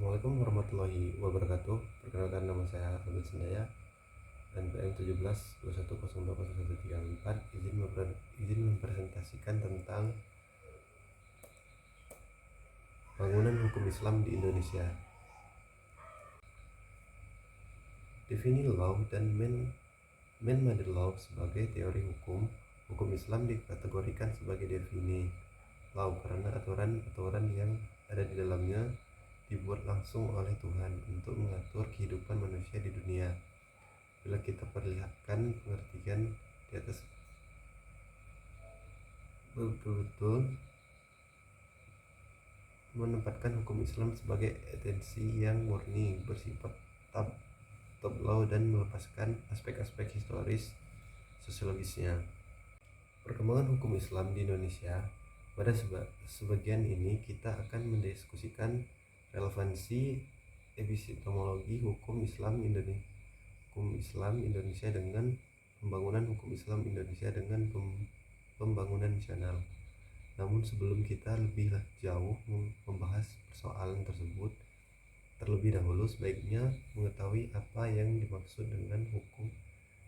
Assalamualaikum warahmatullahi wabarakatuh. Perkenalkan, nama saya Abdul Sendaya, NPM 1721020134. Izin mempresentasikan tentang bangunan hukum Islam di Indonesia. Definisi law dan man-made law sebagai teori hukum. Hukum Islam dikategorikan sebagai definisi law karena aturan-aturan yang ada di dalamnya dibuat langsung oleh Tuhan untuk mengatur kehidupan manusia di dunia. Bila kita perlihatkan pengertian di atas betul-betul menempatkan hukum Islam sebagai esensi yang murni, bersifat top law dan melepaskan aspek-aspek historis sosiologisnya. Perkembangan hukum Islam di Indonesia. Pada sebagian ini kita akan mendiskusikan relevansi epistemologi hukum Islam Indonesia dengan pembangunan hukum Islam Indonesia dengan pembangunan nasional. Namun sebelum kita lebih jauh membahas persoalan tersebut, terlebih dahulu sebaiknya mengetahui apa yang dimaksud dengan hukum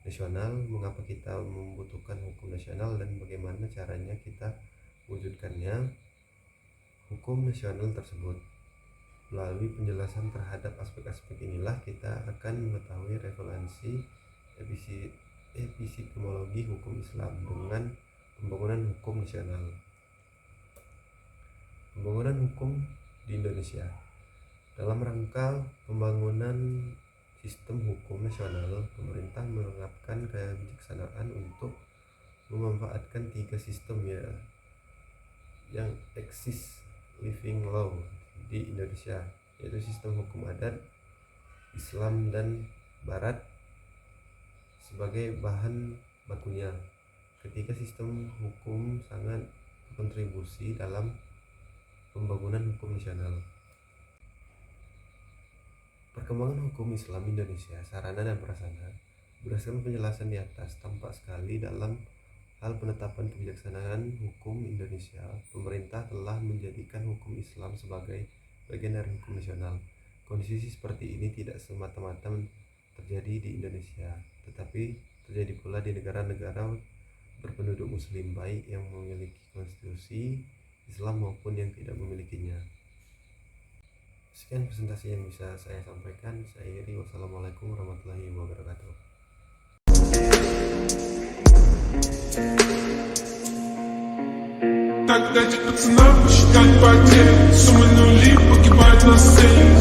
nasional, mengapa kita membutuhkan hukum nasional, dan bagaimana caranya kita mewujudkannya hukum nasional tersebut. Melalui penjelasan terhadap aspek-aspek inilah kita akan mengetahui relevansi epistemologi hukum Islam dengan pembangunan hukum nasional. Pembangunan hukum di Indonesia. Dalam rangka pembangunan sistem hukum nasional, pemerintah menerapkan kebijaksanaan untuk memanfaatkan 3 sistem yang eksis living law di Indonesia, yaitu sistem hukum adat, Islam, dan Barat sebagai bahan bakunya. Ketiga sistem hukum sangat berkontribusi dalam pembangunan hukum nasional. Perkembangan hukum Islam Indonesia, sarana dan prasarana. Berdasarkan penjelasan di atas, tampak sekali dalam hal penetapan kebijaksanaan hukum Indonesia, pemerintah telah menjadikan hukum Islam sebagai bagian dari hukum nasional. Kondisi seperti ini tidak semata-mata terjadi di Indonesia, tetapi terjadi pula di negara-negara berpenduduk muslim, baik yang memiliki konstitusi Islam maupun yang tidak memilikinya. Sekian presentasi yang bisa saya sampaikan. Saya akhiri. Wassalamualaikum warahmatullahi wabarakatuh. Так дайте пацанам посчитать потери. Суммы нули погибают на сцене.